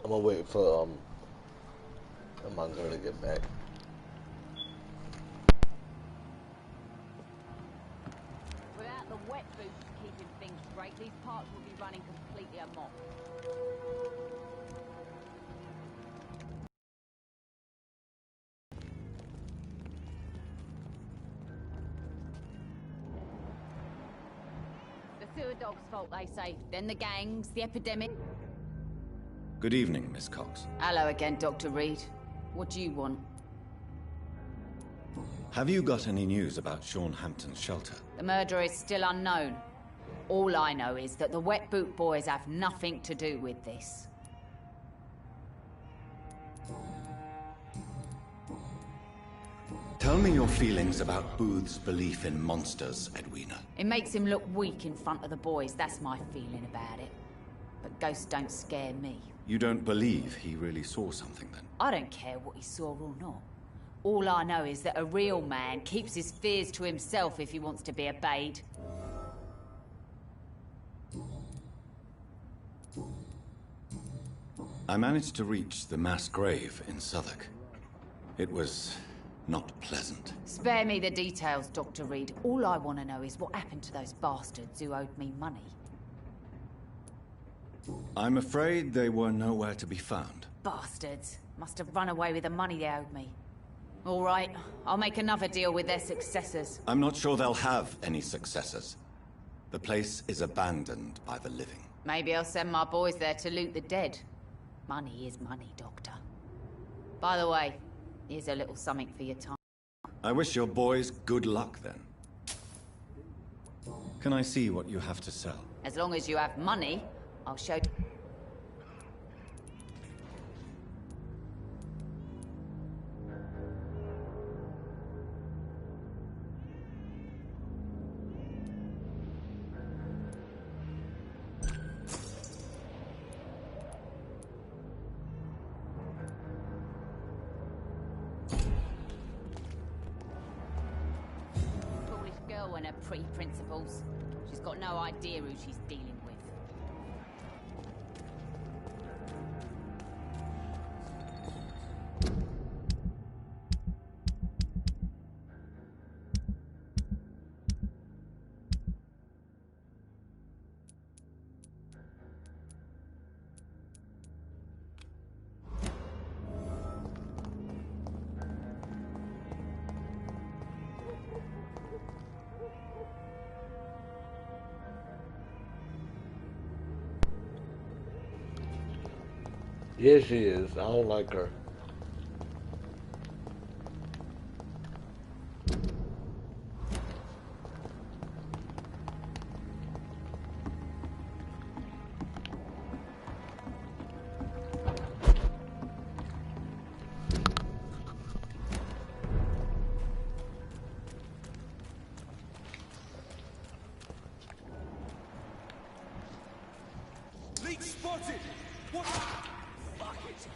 I'm gonna wait for the manga to get back. Without the wet boots keeping things straight, these parts will be running completely amok. The sewer dog's fault, they say. Then the gangs, the epidemic. Good evening, Miss Cox. Hello again, Dr. Reed. What do you want? Have you got any news about Sean Hampton's shelter? The murderer is still unknown. All I know is that the Wet Boot Boys have nothing to do with this. Tell me your feelings about Booth's belief in monsters, Edwina. It makes him look weak in front of the boys, that's my feeling about it. But ghosts don't scare me. You don't believe he really saw something, then? I don't care what he saw or not. All I know is that a real man keeps his fears to himself if he wants to be obeyed. I managed to reach the mass grave in Southwark. It was not pleasant. Spare me the details, Dr. Reed. All I want to know is what happened to those bastards who owed me money. I'm afraid they were nowhere to be found. Bastards. Must have run away with the money they owed me. All right, I'll make another deal with their successors. I'm not sure they'll have any successors. The place is abandoned by the living. Maybe I'll send my boys there to loot the dead. Money is money, Doctor. By the way, here's a little something for your time. I wish your boys good luck, then. Can I see what you have to sell? As long as you have money, I'll show... Foolish girl and her pretty principles. She's got no idea who she's dealing with. Yeah, she is. I don't like her. Leak spotted! What? Fuck, it's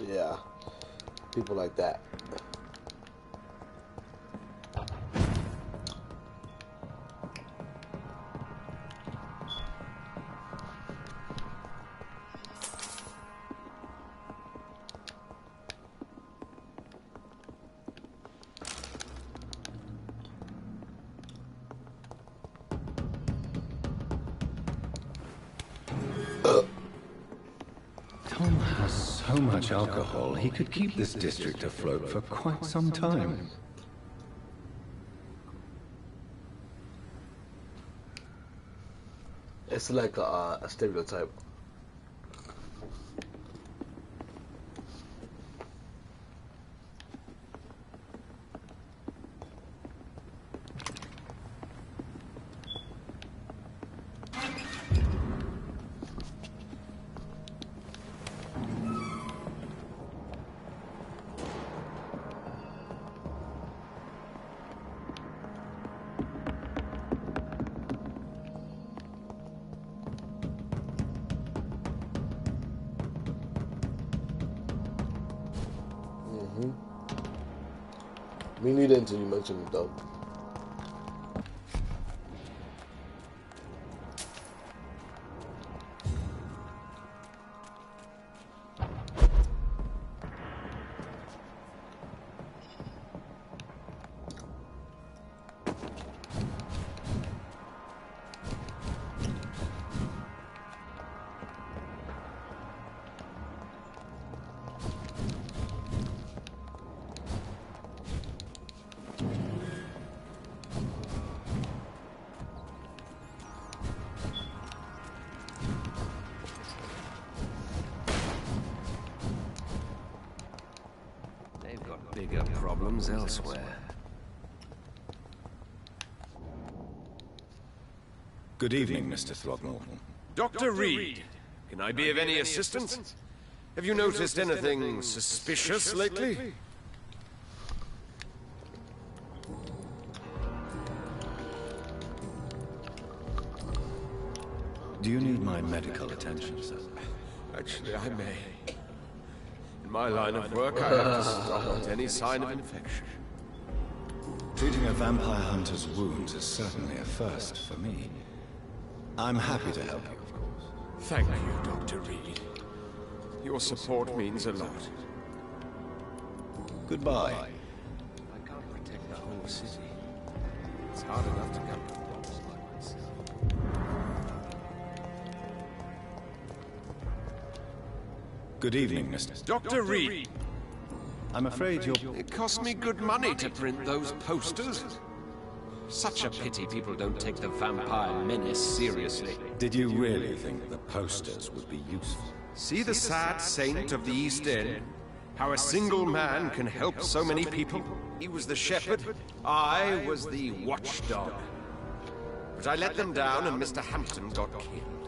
Yeah, people like that. Tom has so much alcohol, he could keep this district afloat for quite some time. It's like a stereotype. Me neither until you mentioned it, though. They've got bigger problems elsewhere. Good evening, Mr. Throgmorton. Dr. Reed, can I be of any assistance? Have you noticed anything suspicious lately? Do you need my medical attention, sir? Actually, I may. In my line of work, I have to stop at any sign of infection. Treating a vampire hunter's wounds is certainly a first for me. I'm happy to help you, of course. Thank you, Dr. Reed. Your support means a lot. Goodbye. I can't protect the whole city. It's hard enough to come to dogs like myself. Good evening, Mr. Dr. Reed! I'm afraid you're... It cost me good money to print those posters. Such a pity people don't take the vampire menace seriously. Did you really think the posters would be useful? See the sad saint of the East End? How a single man can help so many people? He was the shepherd, I was the watchdog. But I let them down and Mr. Hampton got killed.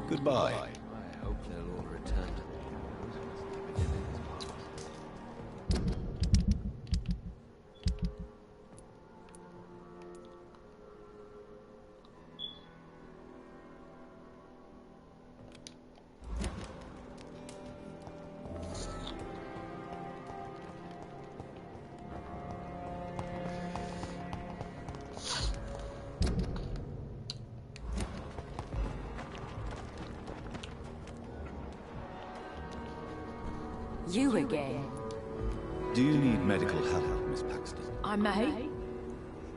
Goodbye. I hope they'll all return to You again. Do you need medical help, Miss Paxton? I may,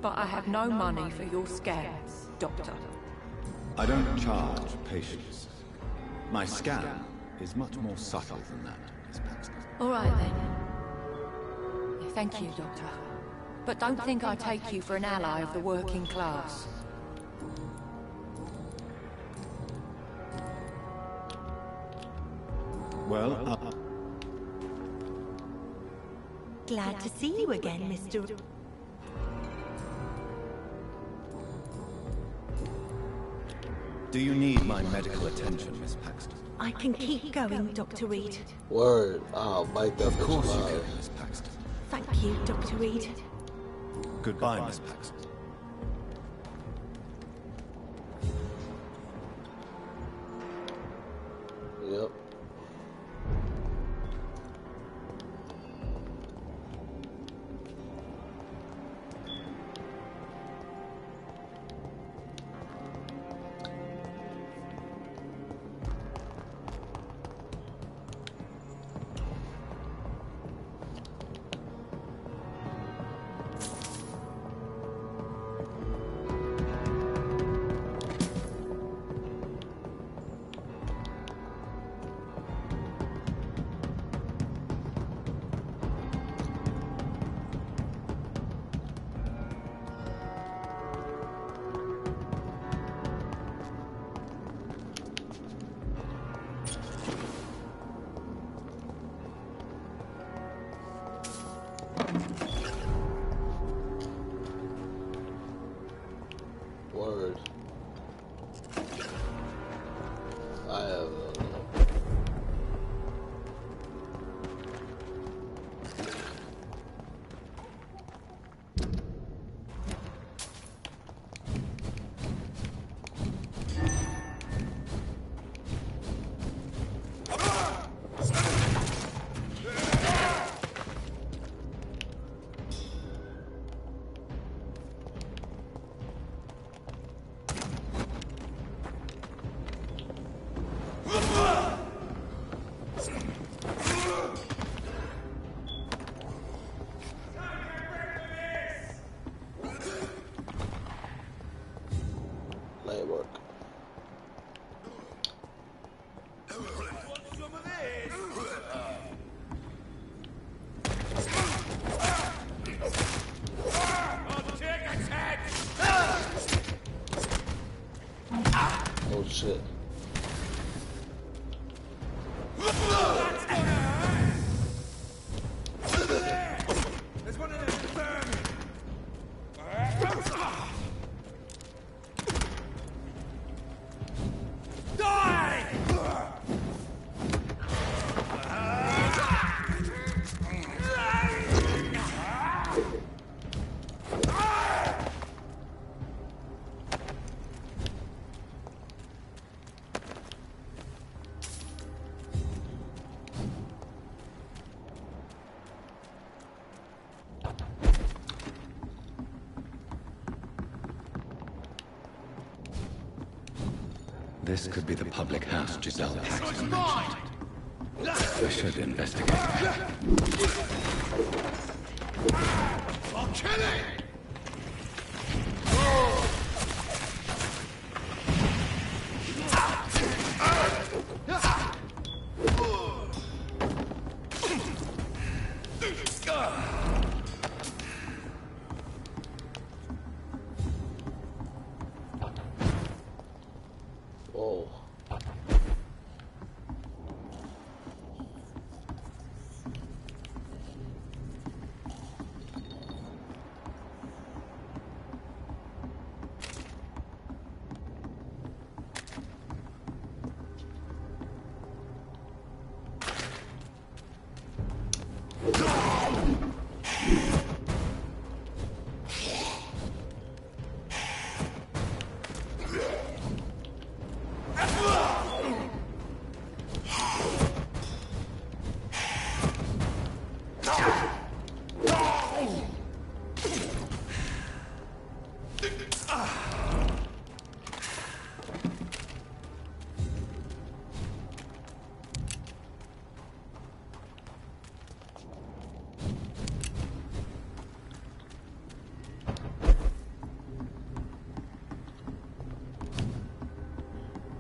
but I have no money for your scans, Doctor. I don't charge patients. My scan is much more subtle than that, Miss Paxton. All right, then. Thank you, Doctor. But don't think I take you for an ally of the working class. Well, Glad to see you again, Mr. do you need my medical attention, Miss Paxton? I can keep going, Dr. Reed. Word. I'll bite that Of bitch course you alive. can, Miss Paxton. Thank you, Dr. Reed. Goodbye, Miss Paxton. Yep. Word. I have some of this? I'll take its head! Oh shit. That's gonna hurt! There! There's one of them vermin! Die! This could be the public house Giselle packed and mentioned. I should investigate. I'll kill it! Whoa.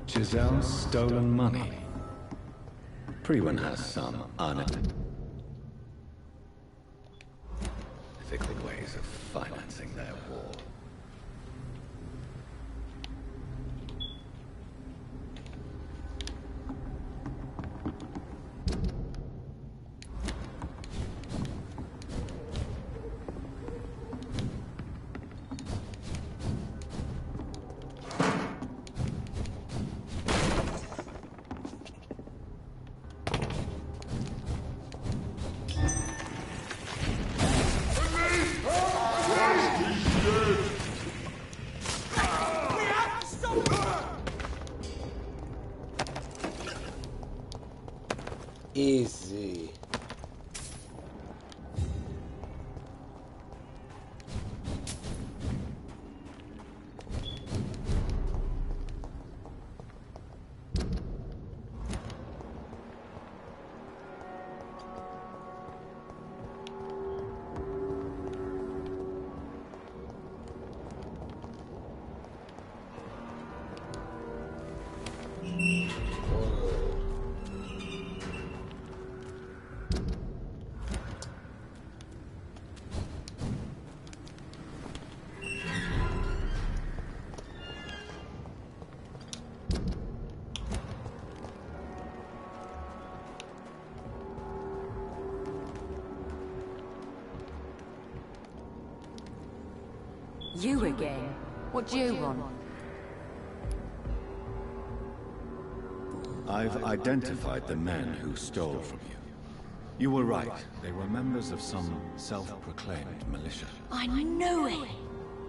Giselle's stolen money. Prewen has some unethical ways of financing their war. Easy. You again? What do you want? I've identified the men who stole from you. You were right. They were members of some self-proclaimed militia. I knew it!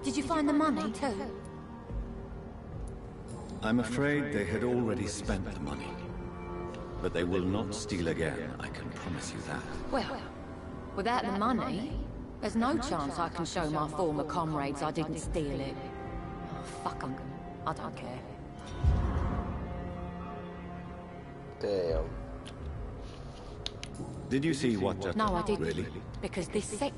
Did you find the money too? I'm afraid they had already spent the money. But they will not steal again, I can promise you that. Well, without the money, there's no chance I can show my former comrades I didn't steal it. Oh, fuck 'em. I don't care. Damn. Did you see what just... No, I didn't. Really? Because this sec...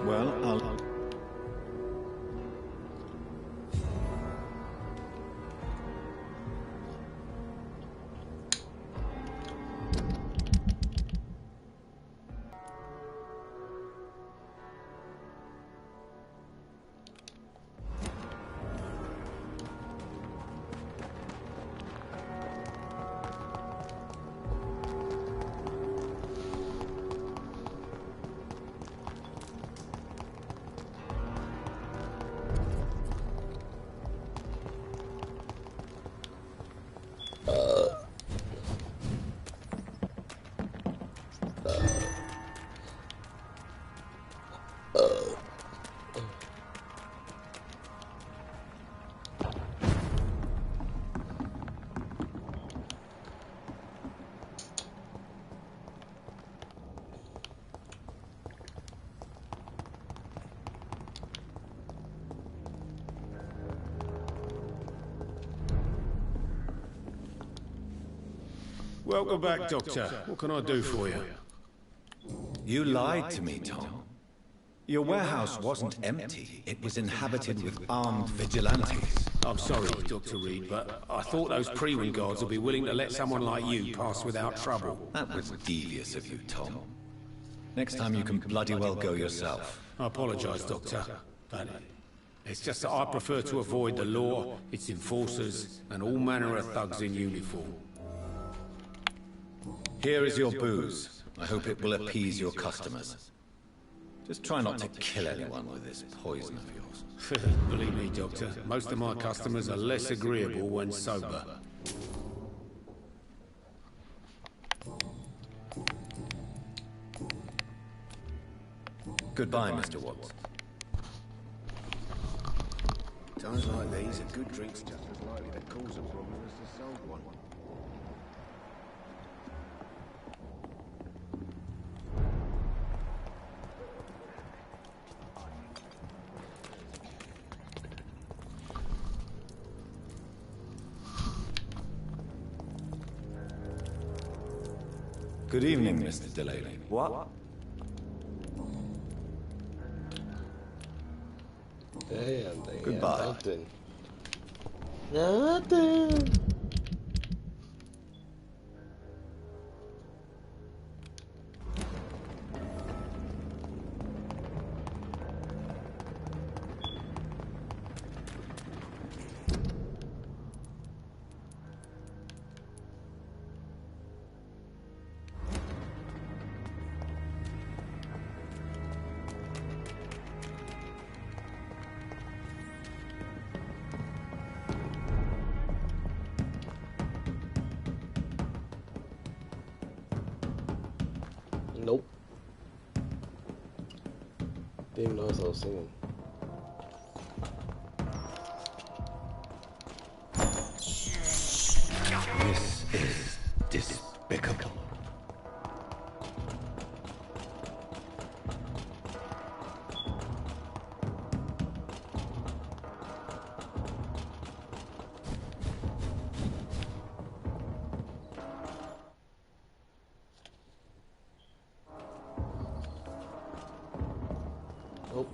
Well, I'll... Welcome back, Doctor. What can I do for you? You lied to me, Tom. Your warehouse wasn't empty. It was inhabited with armed vigilantes. I'm sorry, Dr. Reed, but I thought those Prewin guards would be willing to let someone like you pass without trouble. That was devious of you, Tom. Next time you can bloody well go yourself. I apologize, Doctor, but it's just that I prefer to avoid the law, its enforcers, and all manner of thugs in uniform. Here is your booze. I hope it will appease your customers. Just try not to kill anyone with this poison of yours. Believe me, Doctor, most of my customers are less agreeable when sober. Goodbye, Mr. Watts. Times like these, a good drink's just as likely to cause a problem as to solve one. Good evening, Mr. Delaney. What? Damn, they Goodbye. Nothing. Nothing. Nope. Didn't even notice I was singing. This is despicable. Nope.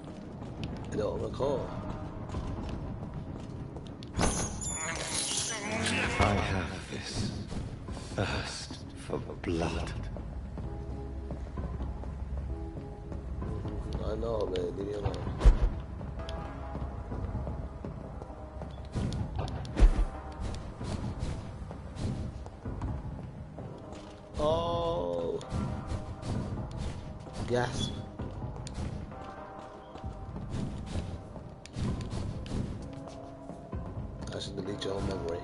I don't recall. I have this thirst for blood. I know, man. Leave me alone. Oh. Gasp. I should delete your own memory.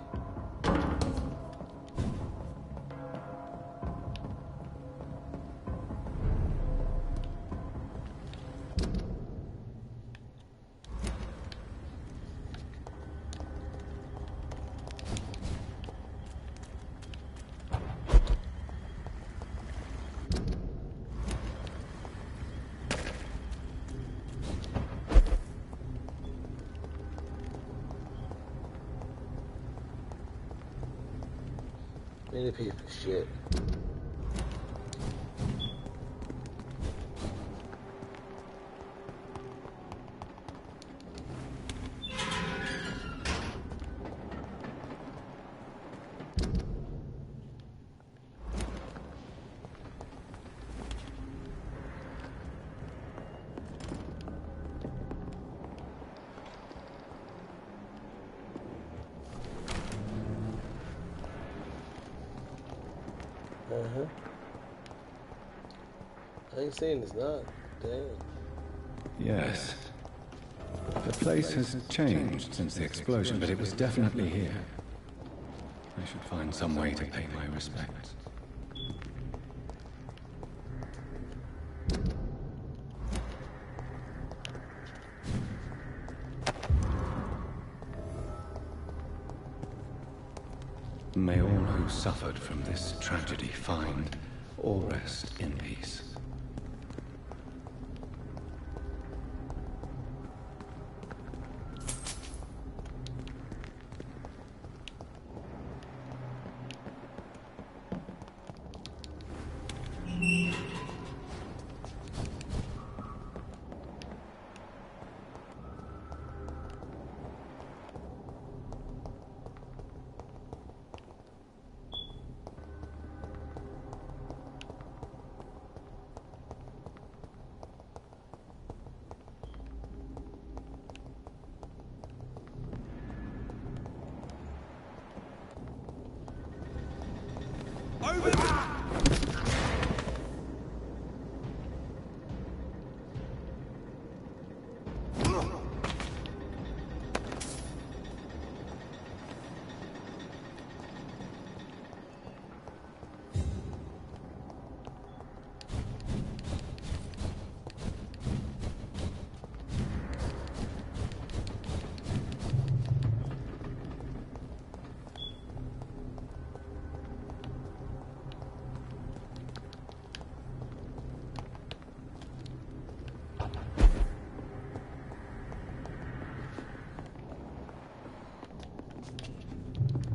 Many piece of shit. I ain't saying it's not. Damn. Yes. The place has changed since the explosion, but it was definitely here. I should find some way to pay my respects. May all who suffered from this tragedy find or rest in peace.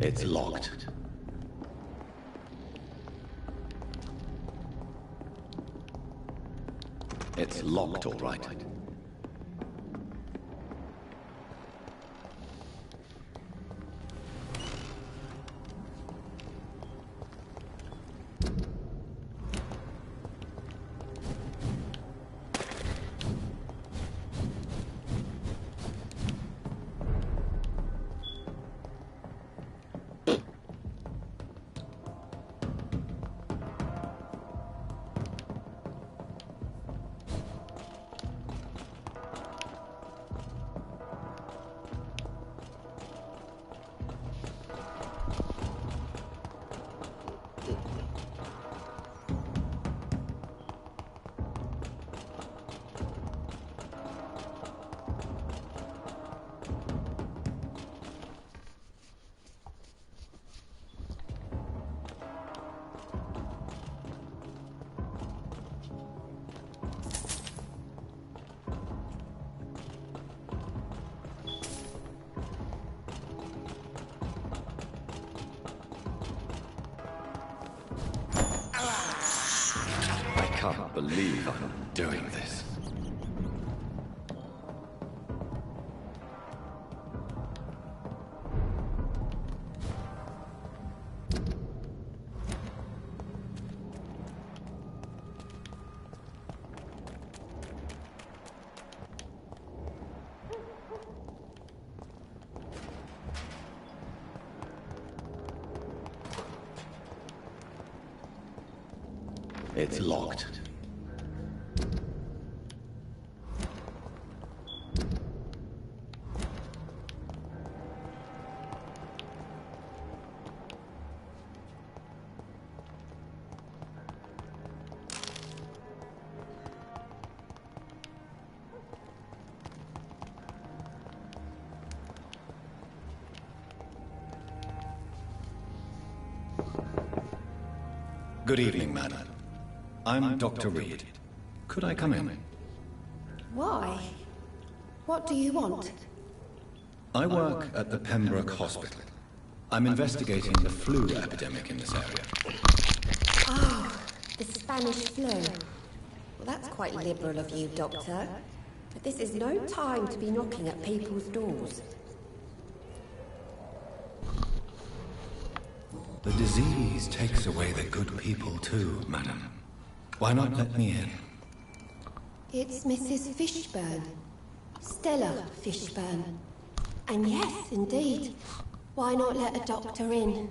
It's locked. It's locked, all right. I can't believe I'm doing this. It's locked. Good evening, madam. I'm Dr. Reed. Could I come in? Why? What do you want? I work at the Pembroke Hospital. I'm investigating the flu epidemic in this area. Oh, the Spanish flu. Well, that's quite liberal of you, Doctor. But this is no time to be knocking at people's doors. The disease takes away the good people too, madam. Why not let me in? It's Mrs. Fishburne. Stella Fishburne. And yes, indeed. Why not let a doctor in?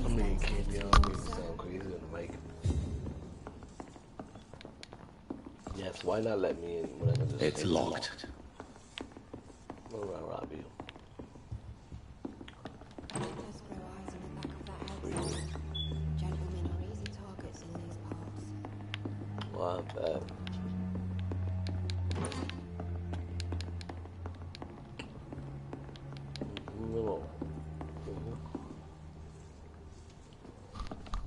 I mean, it can't be on me to sound crazy in the mic. Yes, why not let me in when I can just It's locked. I'm gonna rob you. Gentlemen are easy targets in these parts. Well, I'm bad. No.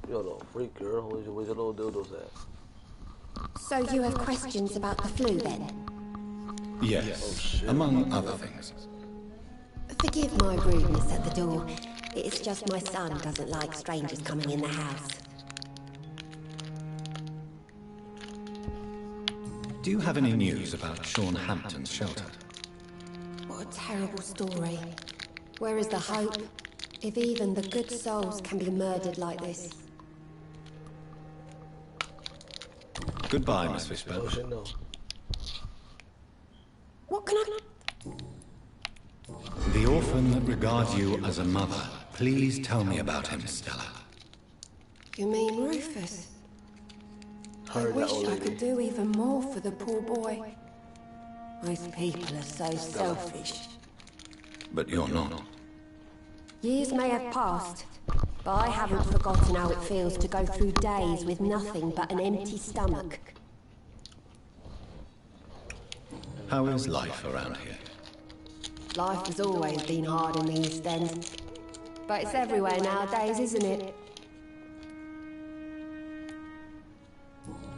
Yo, little freak girl. Where's your little dildos at? So you have questions about the flu, then? Yes, among other things. Forgive my rudeness at the door. It's just my son doesn't like strangers coming in the house. Do you have any news about Sean Hampton's shelter? What a terrible story. Where is the hope? If even the good souls can be murdered like this. Goodbye, Miss Fishburne. Oh shit, no. What can I... The orphan that regards you as a mother. Please tell me about him, Stella. You mean Rufus? I Heard that wish old I lady. could do even more for the poor boy. Most people are so selfish. But you're not. Years may have passed, but I haven't forgotten how it feels to go through days with nothing but an empty stomach. How is life around here? Life has always been hard in the East End. But it's everywhere nowadays, isn't it?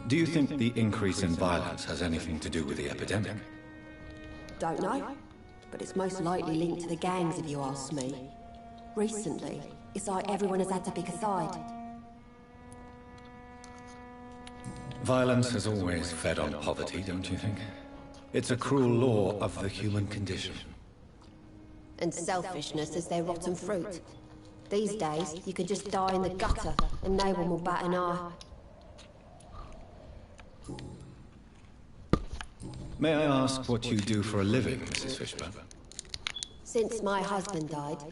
Do you think the increase in violence has anything to do with the epidemic? Don't know. but it's most likely linked to the gangs if you ask me. Recently, it's like everyone has had to pick a side. Violence has always fed on poverty, don't you think? It's a cruel law of the human condition. And selfishness is their rotten fruit. These days, you can just die in the gutter, and no one will bat an eye. May I ask what you do for a living, Mrs. Fishburne? Since my husband died,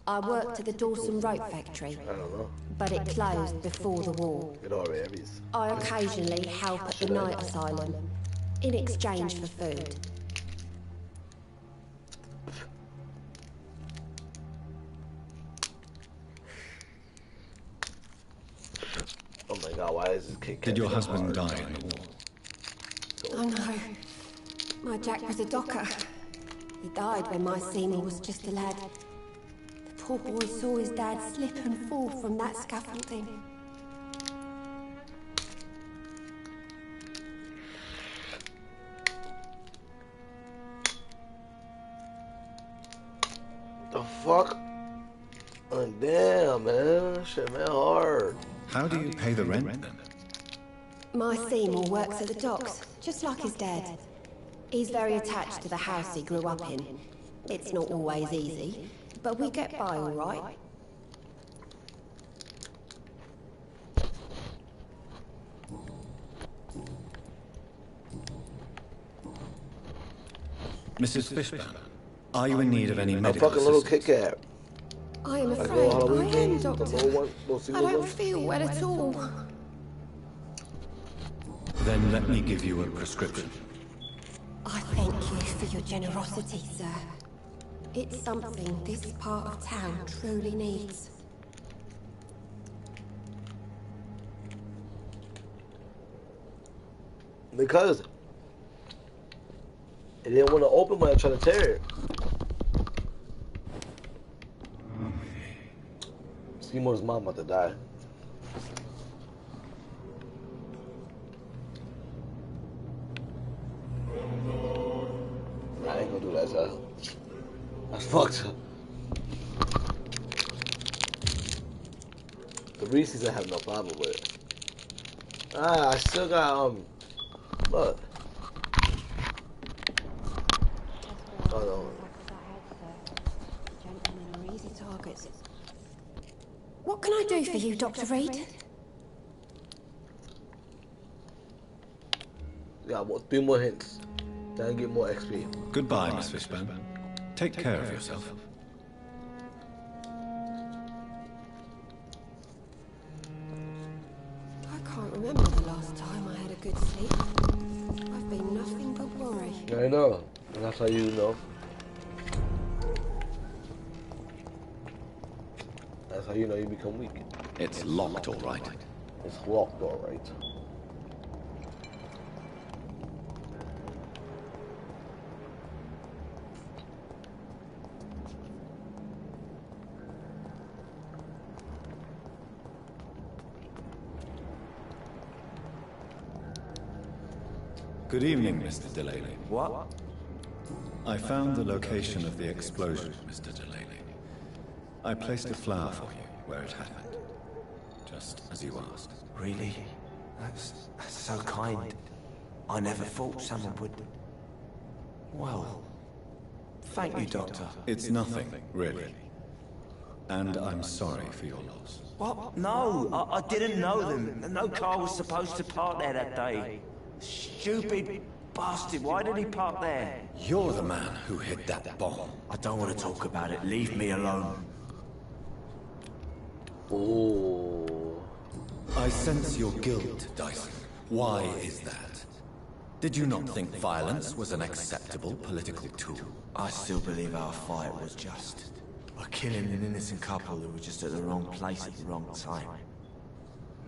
I worked at the Dawson Rope Factory, I don't know. but it closed before the war. It already is. I occasionally help at the night asylum, in exchange for food. Oh my god, why is this kid? Did your husband die in the war? Oh no, my Jack was a docker. He died when my Seymour was just a lad. The poor boy saw his dad slip and fall from that scaffolding. The fuck? Oh, damn, man. Shit, man, hard. How do you pay the rent then? My Seymour works at the docks, just like his dad. He's very attached to the house he grew up in. It's not always easy, but we get by all right. Mrs. Fishburne, are you in need of any medical fucking little assistance? Kit Kat. I am Like afraid little I Halloween am, things, the Doctor. little one, little I single don't one. feel well at all. Then let me give you a prescription. I thank you for your generosity, sir. It's something this part of town truly needs. Because it didn't want to open when I tried to tear it. Seymour's mom about to die. I ain't gonna do that, sir. That's fucked up. The Reese's I have no problem with. Ah, I still got look. Oh no. Gentlemen are easy targets. What can I do for you, Dr. Reed? Got 3 more hints. Then I get more XP. Goodbye, Miss Fishburne. Take care of yourself. I can't remember the last time I had a good sleep. I've been nothing but worry. I know. And that's how you know. That's how you know you become weak. It's locked, all right. It's locked, alright. Good evening, Mr. Delaney. What? I found the location of the explosion, Mr. Delaney. I placed a flower for you where it happened, just as you asked. Really? That's so kind. I never thought someone would... Well... Thank you, Doctor. It's nothing, really. And I'm sorry for your loss. What? No, I didn't know them. No car was supposed to park there that day. Stupid bastard, why did he park there? You're the man who hid that bomb. I don't want to talk about it. Leave me alone. Oh. I sense your guilt, Dyson. Why is that? Did you not think violence was an acceptable political tool? I still believe our fight was just. By killing an innocent couple who were just at the wrong place at the wrong time.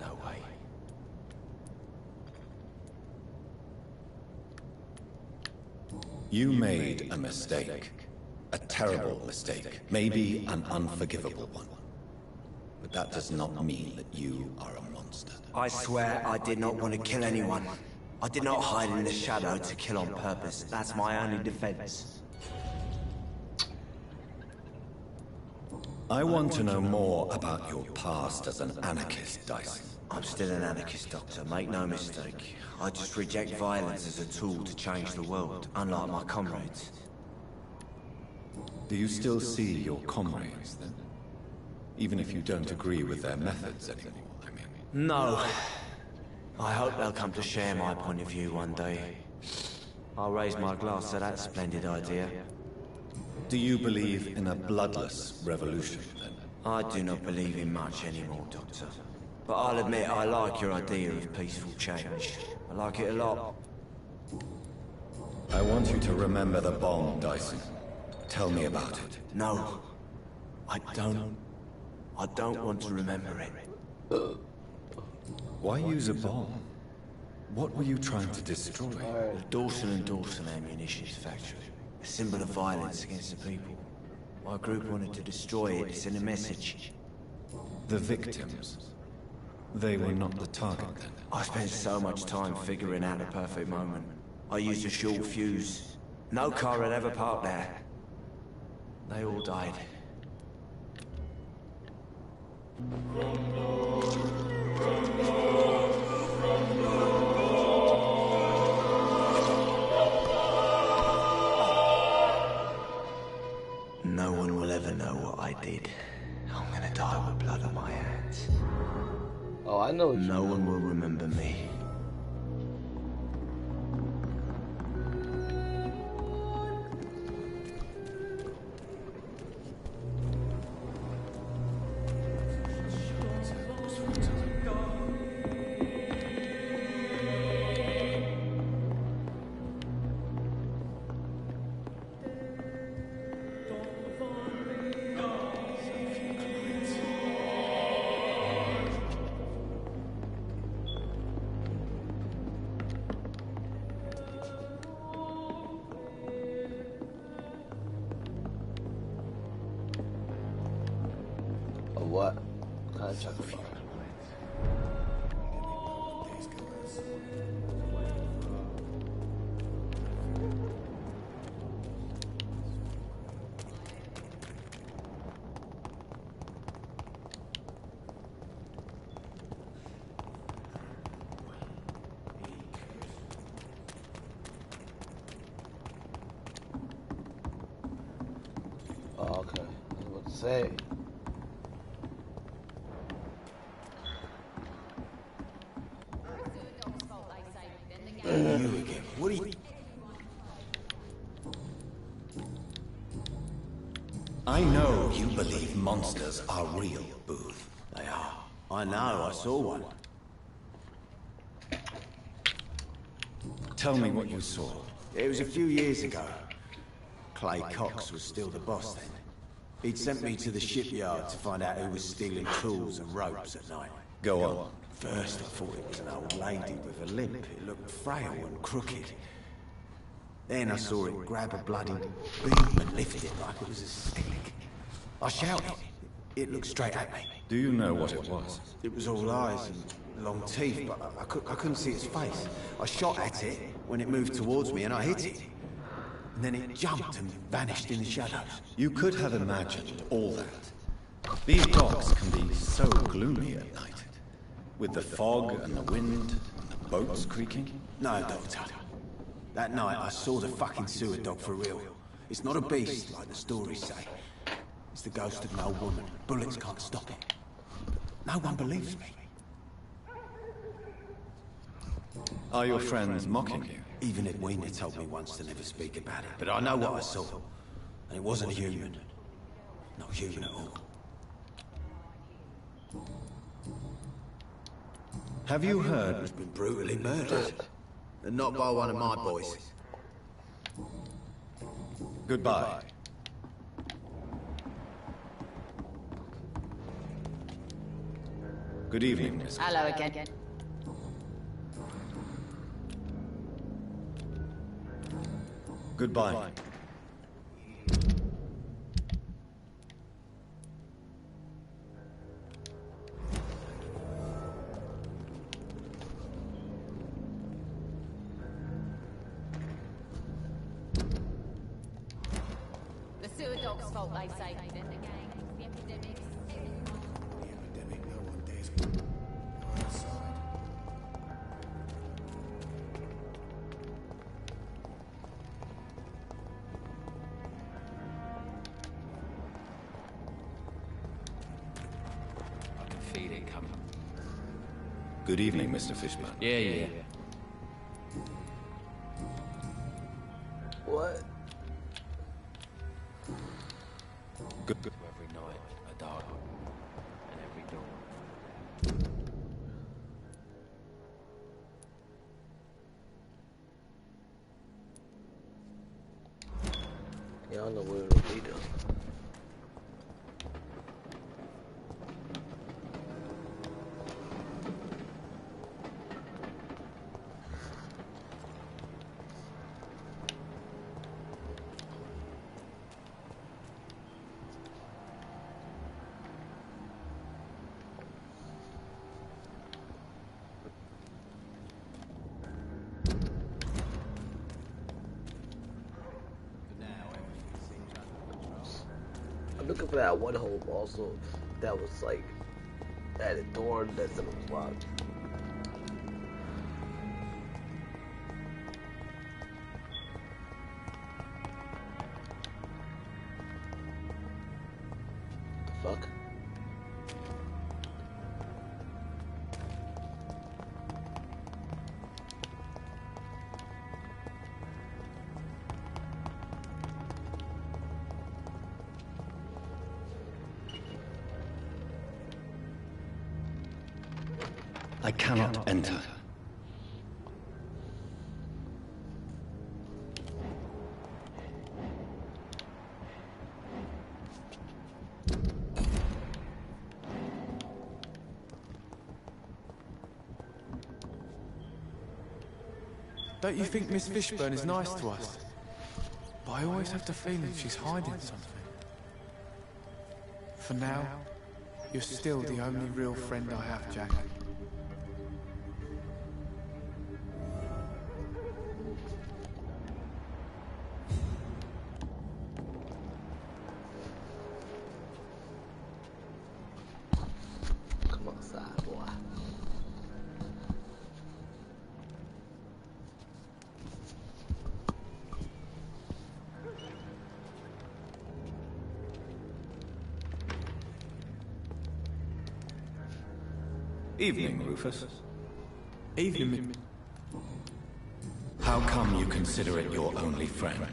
No way. You made a mistake. A terrible mistake. Maybe an unforgivable one. But that does not mean that you are a monster. I swear I did not want to kill anyone. I did not hide in the shadow to kill on purpose. That's my only defense. I want to know more about your past as an anarchist, Dyson. I'm still an anarchist, Doctor, make no mistake. I just reject violence as a tool to change the world, unlike my comrades. Do you still see your comrades, then? Even if you don't agree with their methods anymore, I mean. No. I hope they'll come to share my point of view one day. I'll raise my glass to that splendid idea. Do you believe in a bloodless revolution, then? I do not believe in much anymore, Doctor. But I'll admit I like your idea of peaceful change. I like it a lot. I want you to remember the bomb, Dyson. Tell me about it. No. I don't want to remember it. Why use a bomb? What were you trying to destroy? The Dawson and Dawson ammunitions factory. A symbol of violence against the people. My group wanted to destroy it to send a message. The victims. They were not the target then. I spent so much time figuring out the perfect moment. I used a short fuse. No car had ever parked there. They all died. No one will ever know what I did. I'm gonna die with blood on my hands. Oh, I know. No one will remember me. What? Contract. Oh, okay. I was about to say. You again? What are you... I know you believe monsters are real, Booth. They are. I know, I saw one. Tell me what you saw. It was a few years ago. Clay Cox was still the boss then. He'd sent me to the shipyard to find out who was stealing tools and ropes at night. Go on. First, I thought it was an old lady with a limp. It looked frail and crooked. Then I saw it grab a bloody beam and lift it like it was a stick. I shouted. It looked straight at me. Do you know what it was? It was all eyes and long teeth, but I couldn't see its face. I shot at it when it moved towards me and I hit it. And then it jumped and vanished in the shadows. You could have imagined all that. These docks can be so gloomy at night. With the fog and the wind and the boats creaking. No, Doctor. That night I saw the fucking sewer dog for real. It's not a beast like the stories say. It's the ghost of an old woman. Bullets can't stop it. No one believes me. Are your friends mocking you? Even Edwina told me once to never speak about it. But I know what I saw. And it wasn't a human. Not human at all. Have you heard? He's been brutally murdered. And not by one of my boys. Goodbye. Good evening, Miss. Hello again. Goodbye. The sewer dog's fault, they say. Then the gang, the epidemic. Good evening, Mr. Fishburne. Yeah. What? Good. Every night, a dark one. And every dawn. Y'all know where it'll be though. I'm looking for that one home also that was like at a door that said it was locked. The fuck? I cannot enter. Don't you think Miss Fishburne is nice to us? But I always have the feeling she's hiding something. For now, you're still the only real friend I have, Jack. Come outside, boy. Evening, Rufus. Evening, How come you consider it your only friend?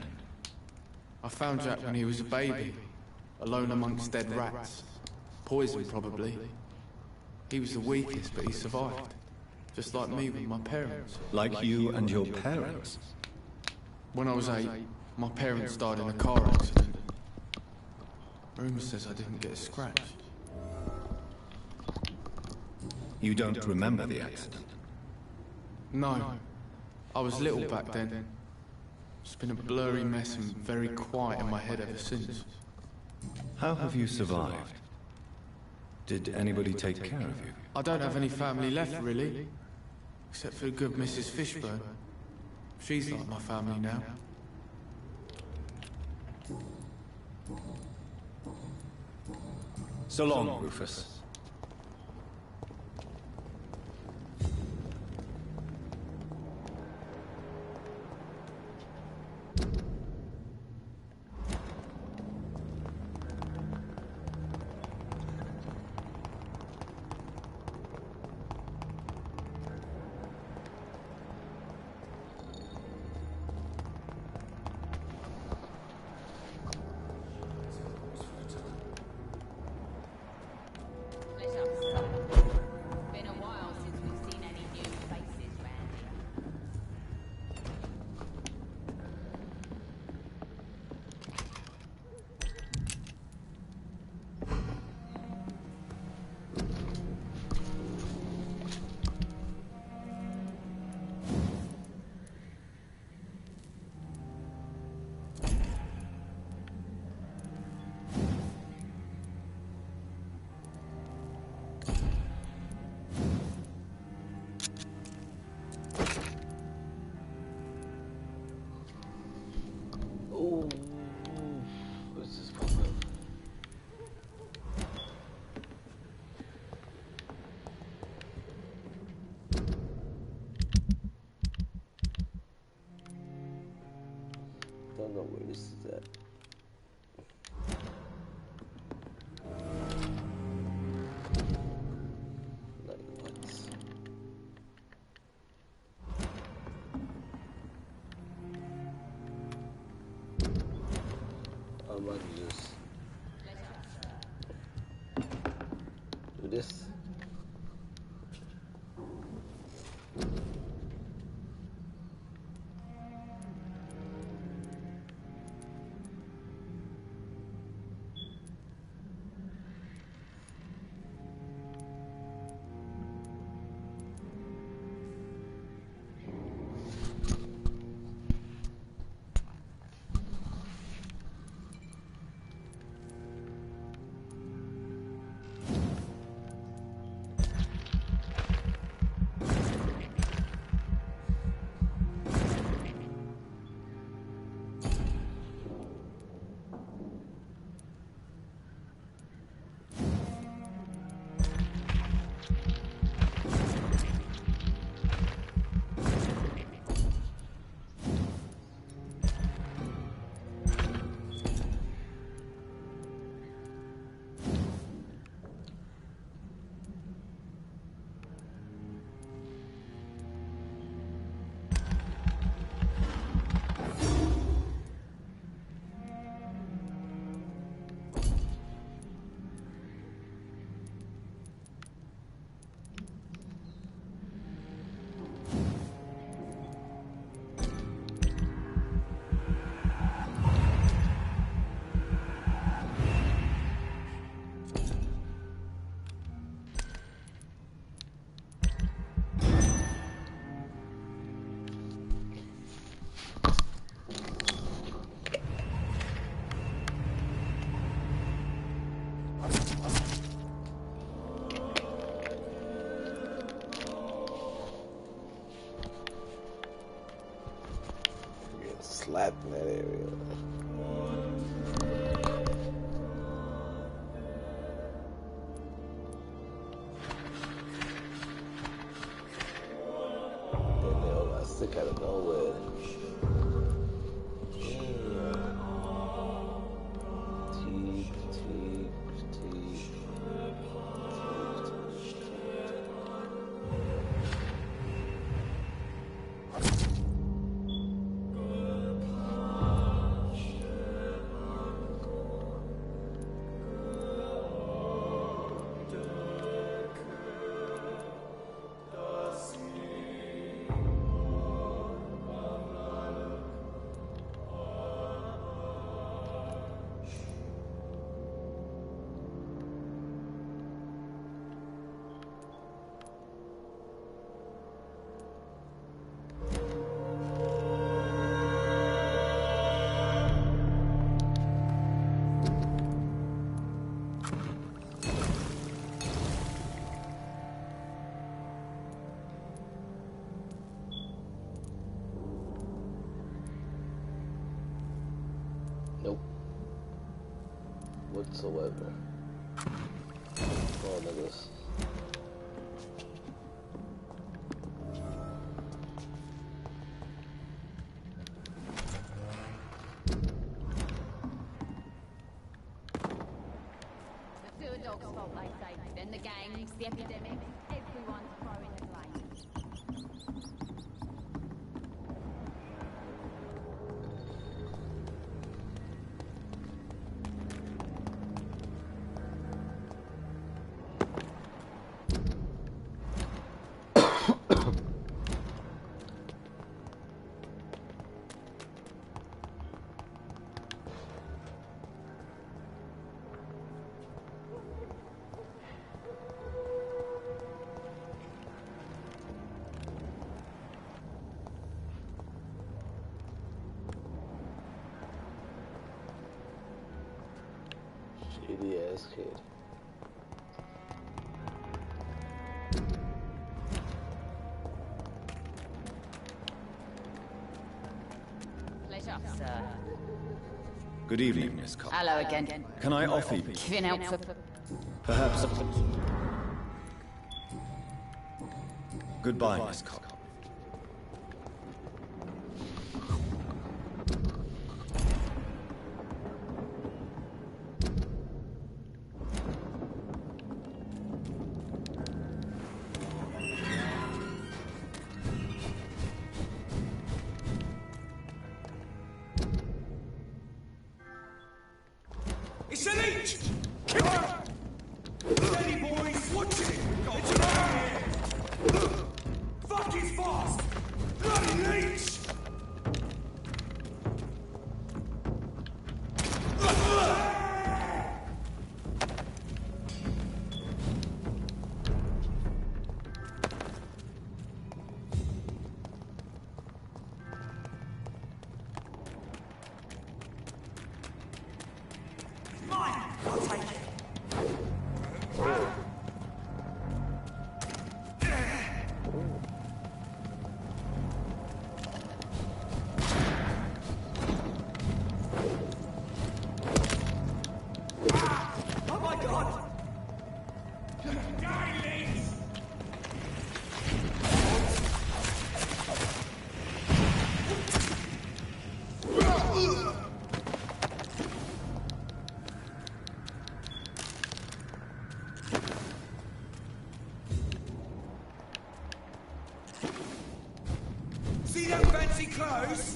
I found Jack when he was a baby, alone amongst dead rats. Poison, probably. He was the weakest, but he survived. Just like me with my parents. Like you and your parents? When I was 8, my parents died in a car accident. Rumour says I didn't get a scratch. You don't remember the accident? No. I was little back then. It's been a blurry mess and very quiet in my head ever since. How have you survived? Did anybody take care of you? I don't have any family left, really. Except for the good Mrs. Fishburne. She's like my family now. So long, Rufus. Been a while since we've seen any new faces round here. Ooh, what's this fucked up? Don't know where this is at. Like what? I'm about to just do this. Slapped in that area. Then they all got sick out of nowhere. Nope. Whatsoever. Oh, niggas. The sewer dog's fault, they say. Then the gangs, the epidemics, everyone's throwing the blame. Shady ass kid. Pleasure, sir. Good evening, Miss Cobb. Hello again. Can I offer you Giving out for... perhaps a... Goodbye, Miss Cobb. It's an leech! Kill him! Steady, boys! Watch it! It's an here! Fuck, he's fast! Bloody leech! See them fancy clothes?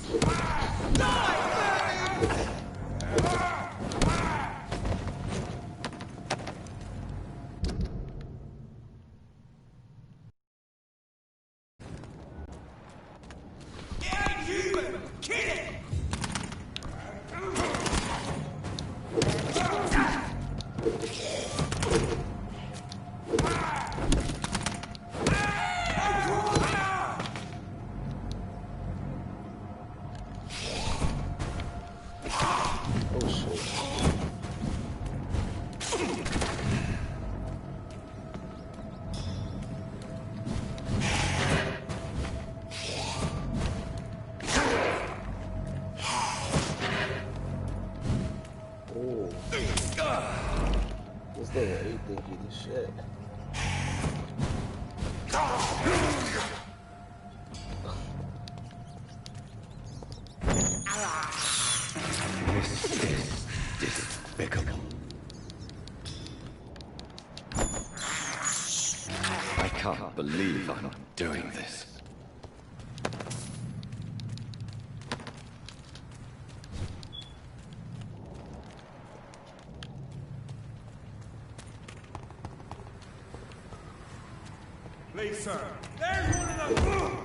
It ain't human! Kill it! This nigga ain't thinking this shit. This is despicable. I can't believe I'm doing this. Please, sir. There's one of those.